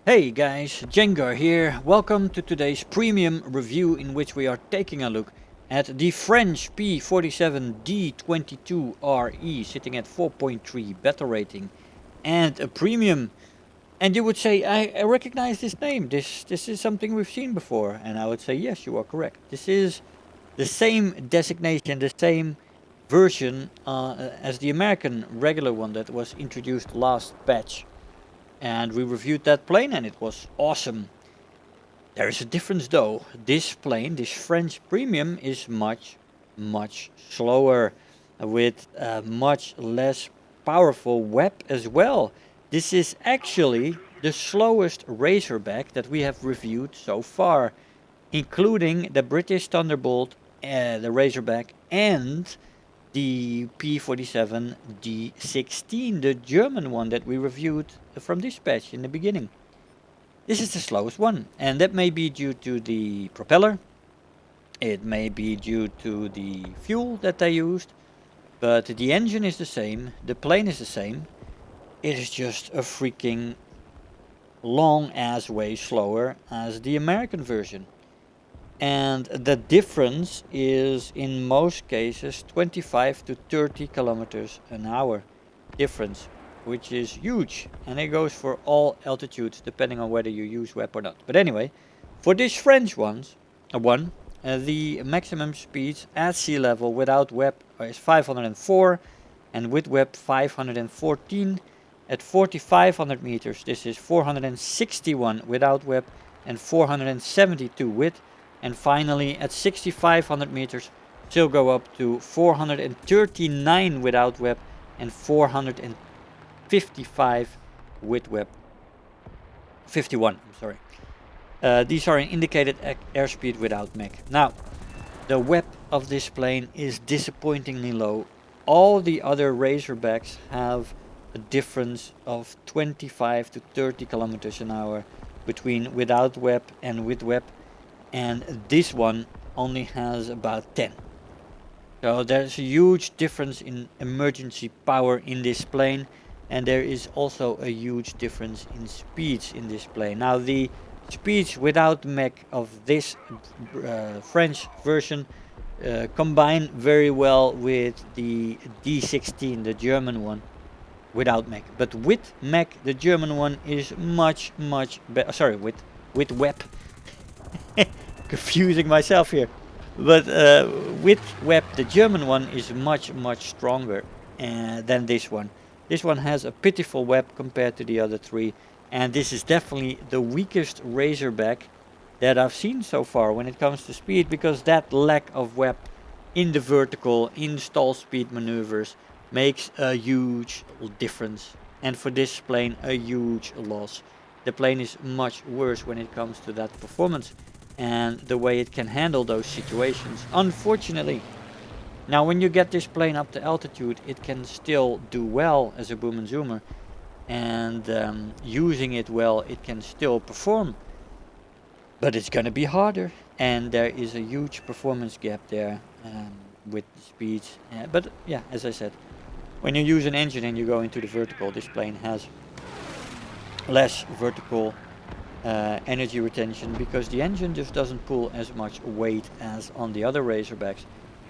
Hey guys, Jengar here. Welcome to today's premium review in which we are taking a look at the French P-47D-22 RE sitting at 4.3 battle rating and a premium. And you would say, I recognize this name. This is something we've seen before. And I would say, yes, you are correct. This is the same designation, the same version as the American regular one that was introduced last patch. And we reviewed that plane and it was awesome. There is a difference though. This plane, this French premium, is much slower with a much less powerful web as well. This is actually the slowest Razorback that we have reviewed so far, including the British Thunderbolt, the Razorback, and the P-47D-16, the German one that we reviewed from this patch in the beginning. This is the slowest one, and that may be due to the propeller, it may be due to the fuel that they used, but the engine is the same, the plane is the same. It is just a freaking long ass way slower as the American version. And the difference is in most cases 25 to 30 kilometers an hour difference, which is huge, and it goes for all altitudes depending on whether you use web or not. But anyway, for this French the maximum speeds at sea level without web is 504 and with web 514. At 4,500 meters this is 461 without web and 472 with. And finally at 6,500 meters still go up to 439 without web and 455 with web. 51, I'm sorry. These are an indicated airspeed without mech. Now, the web of this plane is disappointingly low. All the other Razorbacks have a difference of 25 to 30 kilometers an hour between without web and with web. And this one only has about 10. So there's a huge difference in emergency power in this plane, and there is also a huge difference in speeds in this plane. Now the speeds without mech of this French version combine very well with the D16, the German one, without mech. But with mech, the German one is much better. Sorry, with web. Confusing myself here, but with web the German one is much stronger than this one. This one has a pitiful web compared to the other three, and this is definitely the weakest Razorback that I've seen so far when it comes to speed, because that lack of web in the vertical, in stall speed maneuvers, makes a huge difference, and for this plane a huge loss. The plane is much worse when it comes to that performance and the way it can handle those situations, unfortunately. Now when you get this plane up to altitude, it can still do well as a boom and zoomer, and using it well, it can still perform, but it's gonna be harder, and there is a huge performance gap there with the speeds. But yeah, as I said, when you use an engine and you go into the vertical, this plane has less vertical energy retention, because the engine just doesn't pull as much weight as on the other Razorbacks,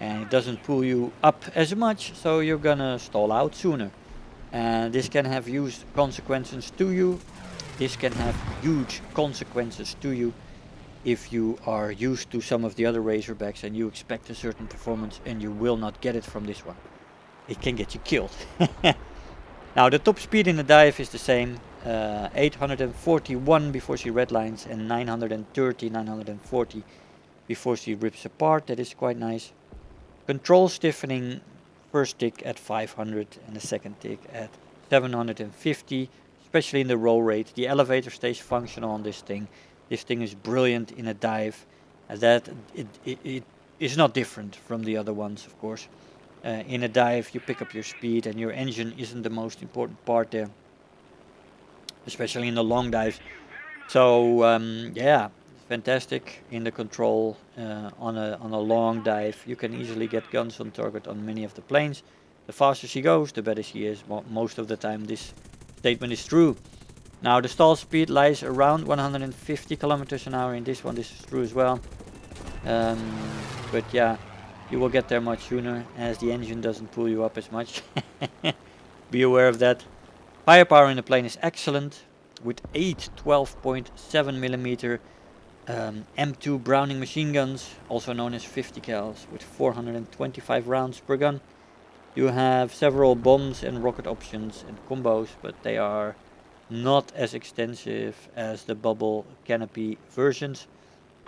and it doesn't pull you up as much, so you're gonna stall out sooner, and this can have huge consequences to you. This can have huge consequences to you if you are used to some of the other Razorbacks and you expect a certain performance and you will not get it from this one. It can get you killed. Now the top speed in the dive is the same, 841 before she redlines and 940 before she rips apart. That is quite nice. Control stiffening, first tick at 500 and the second tick at 750, especially in the roll rate. The elevator stays functional on this thing. This thing is brilliant in a dive, as that it is not different from the other ones, of course. In a dive you pick up your speed and your engine isn't the most important part there, especially in the long dives. So yeah, fantastic in the control on a long dive. You can easily get guns on target on many of the planes. The faster she goes, the better she is. Most of the time this statement is true. Now the stall speed lies around 150 kilometers an hour in this one. This is true as well. But yeah, you will get there much sooner as the engine doesn't pull you up as much. Be aware of that. Firepower in the plane is excellent with 8 12.7 millimeter M2 Browning machine guns, also known as 50 cals, with 425 rounds per gun. You have several bombs and rocket options and combos, but they are not as extensive as the bubble canopy versions.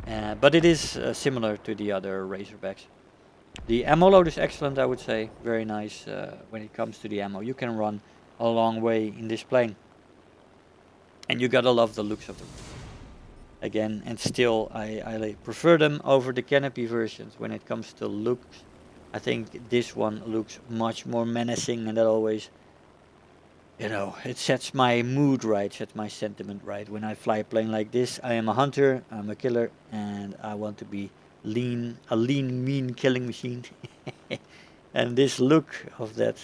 But it is similar to the other Razorbacks. The ammo load is excellent, I would say. Very nice when it comes to the ammo. You can run a long way in this plane. And you gotta love the looks of them. Again, and still I prefer them over the canopy versions when it comes to looks. I think this one looks much more menacing, and that always, you know, it sets my mood right, sets my sentiment right. When I fly a plane like this, I am a hunter, I'm a killer, and I want to be a lean, mean killing machine. And this look of that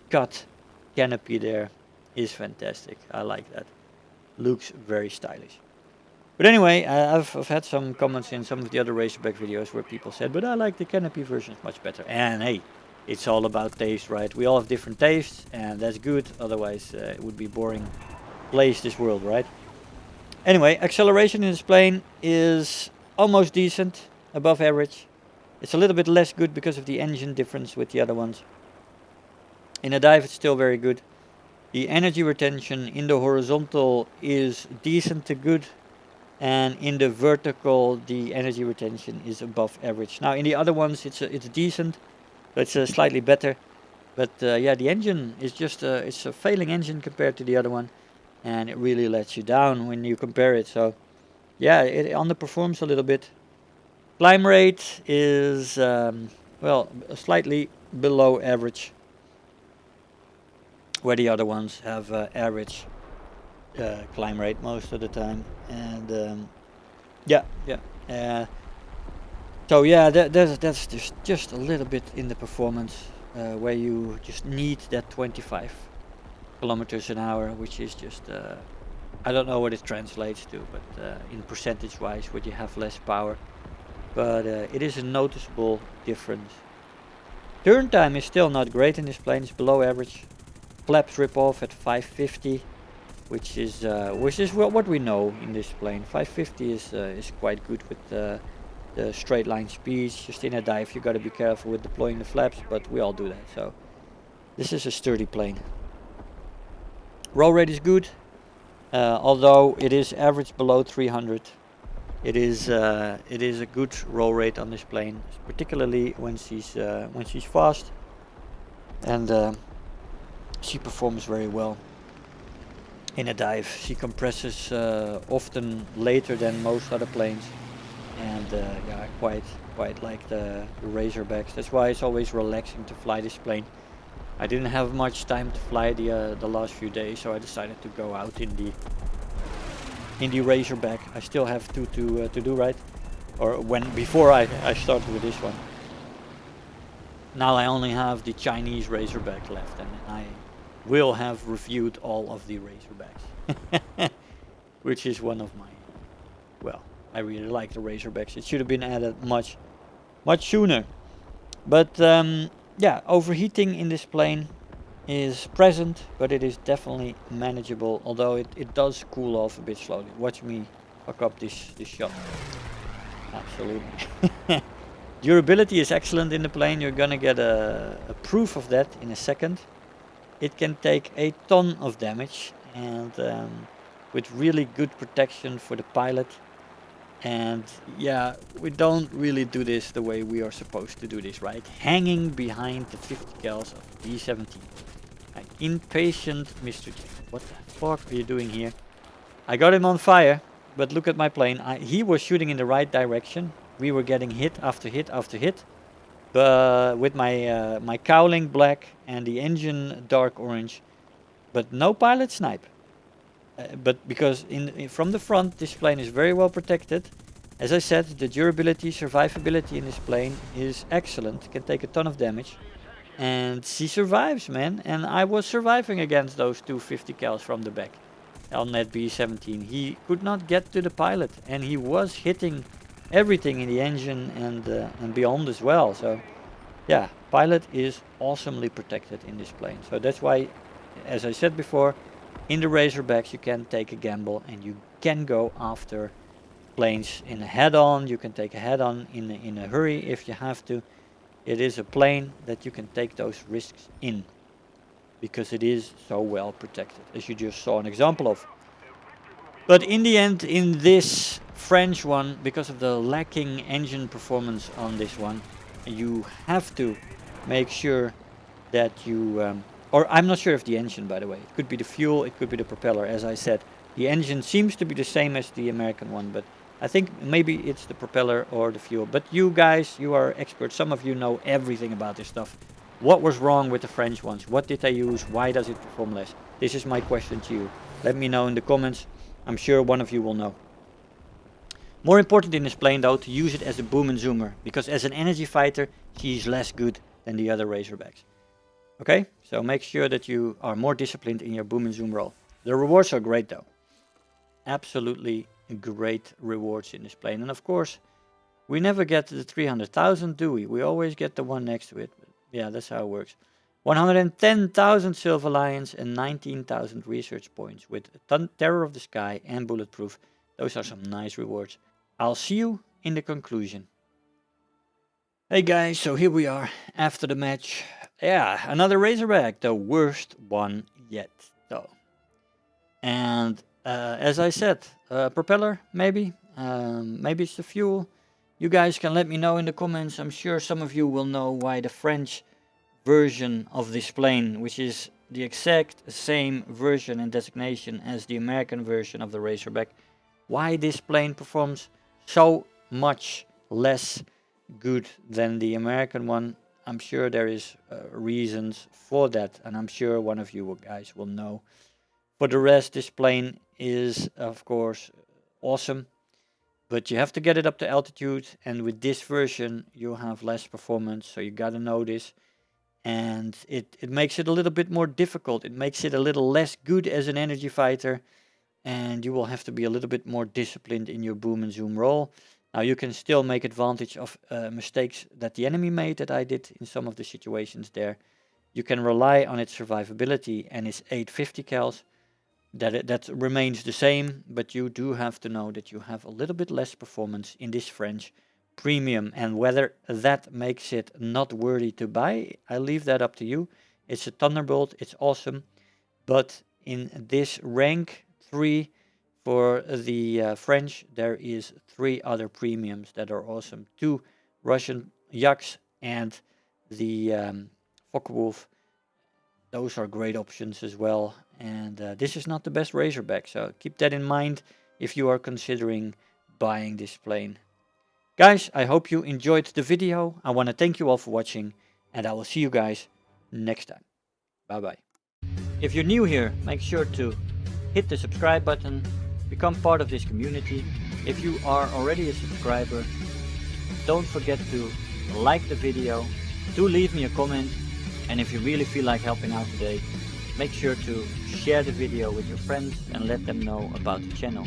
cut canopy there is fantastic. I like that. Looks very stylish. But anyway, I've had some comments in some of the other Razorback videos where people said, but I like the canopy versions much better. And hey, it's all about taste, right? We all have different tastes, and that's good. Otherwise, it would be boring place, this world, right? Anyway, acceleration in this plane is almost decent, above average. It's a little bit less good because of the engine difference with the other ones. In a dive, it's still very good. The energy retention in the horizontal is decent to good. And in the vertical, the energy retention is above average. Now, in the other ones, it's decent. It's slightly better. But yeah, the engine is just it's a failing engine compared to the other one. And it really lets you down when you compare it. So yeah, it underperforms a little bit. Climb rate is, well, slightly below average. Where the other ones have average climb rate most of the time. And yeah. So yeah, that's just a little bit in the performance where you just need that 25 kilometers an hour, which is just I don't know what it translates to, but in percentage wise, would you have less power? But it is a noticeable difference. Turn time is still not great in this plane. It's below average. Flaps rip off at 550, which is what we know in this plane. 550 is quite good with the straight line speeds. Just in a dive, you got to be careful with deploying the flaps, but we all do that. So this is a sturdy plane. Roll rate is good, although it is average below 300. It is a good roll rate on this plane, particularly when she's fast, and she performs very well in a dive. She compresses often later than most other planes, and yeah, I quite like the Razorbacks. That's why it's always relaxing to fly this plane. I didn't have much time to fly the last few days, so I decided to go out in the Razorback. I still have to do, right, or before I started with this one. Now I only have the Chinese Razorback left, and I will have reviewed all of the Razorbacks, which is one of my, well, I really like the Razorbacks. It should have been added much sooner. But yeah, overheating in this plane is present, but it is definitely manageable, although it does cool off a bit slowly. Watch me fuck up this shot. Absolutely. Durability is excellent in the plane. You're gonna get a proof of that in a second. It can take a ton of damage, and with really good protection for the pilot. And yeah, we don't really do this the way we are supposed to do this, right? Hanging behind the 50 cals of D-17. Impatient Mr. J. What the fuck are you doing here? I got him on fire, but look at my plane. He was shooting in the right direction. We were getting hit after hit after hit. With my my cowling black and the engine dark orange, but no pilot snipe. But because from the front, this plane is very well protected. As I said, the durability, survivability in this plane is excellent. It can take a ton of damage. And she survives, man. And I was surviving against those 250 cals from the back. on that B-17. He could not get to the pilot, and he was hitting everything in the engine and beyond as well. So yeah, pilot is awesomely protected in this plane. So that's why, as I said before, in the Razorbacks you can take a gamble and you can go after planes in a head-on. You can take a head-on in a hurry if you have to. It is a plane that you can take those risks in, because it is so well protected, as you just saw an example of. But in the end, in this French one, because of the lacking engine performance on this one, you have to make sure that you, or I'm not sure if the engine, by the way, it could be the fuel, it could be the propeller. As I said, the engine seems to be the same as the American one, but I think maybe it's the propeller or the fuel. But you guys, you are experts. Some of you know everything about this stuff. What was wrong with the French ones? What did they use? Why does it perform less? This is my question to you. Let me know in the comments. I'm sure one of you will know. More important in this plane though, to use it as a boom and zoomer, because as an energy fighter, she's less good than the other Razorbacks. Okay, so make sure that you are more disciplined in your boom and zoom role. The rewards are great though. Absolutely great rewards in this plane. And of course, we never get the 300,000, do we? We always get the one next to it. But yeah, that's how it works. 110,000 Silver Lions and 19,000 research points with Terror of the Sky and Bulletproof. Those are some nice rewards. I'll see you in the conclusion. Hey guys, so here we are after the match. Yeah, another Razorback, the worst one yet though. And as I said, propeller maybe, maybe it's the fuel. You guys can let me know in the comments. I'm sure some of you will know why the French version of this plane, which is the exact same version and designation as the American version of the Razorback, why this plane performs so much less good than the American one. I'm sure there is reasons for that, and I'm sure one of you guys will know. For the rest, this plane is of course awesome, but you have to get it up to altitude, and with this version you have less performance, so you gotta know this. And it makes it a little bit more difficult. It makes it a little less good as an energy fighter, and you will have to be a little bit more disciplined in your boom and zoom role. Now you can still make advantage of mistakes that the enemy made, that I did in some of the situations there. You can rely on its survivability and its 850 cals. That remains the same, but you do have to know that you have a little bit less performance in this French premium, and whether that makes it not worthy to buy, I leave that up to you. It's a Thunderbolt, it's awesome, but in this rank 3 for the French, there is 3 other premiums that are awesome. 2 Russian Yaks and the Focke-Wulf. Those are great options as well, and this is not the best Razorback, so keep that in mind if you are considering buying this plane. Guys, I hope you enjoyed the video. I want to thank you all for watching, and I will see you guys next time. Bye bye. If you're new here, make sure to hit the subscribe button, become part of this community. If you are already a subscriber, don't forget to like the video, do leave me a comment, and if you really feel like helping out today, make sure to share the video with your friends and let them know about the channel.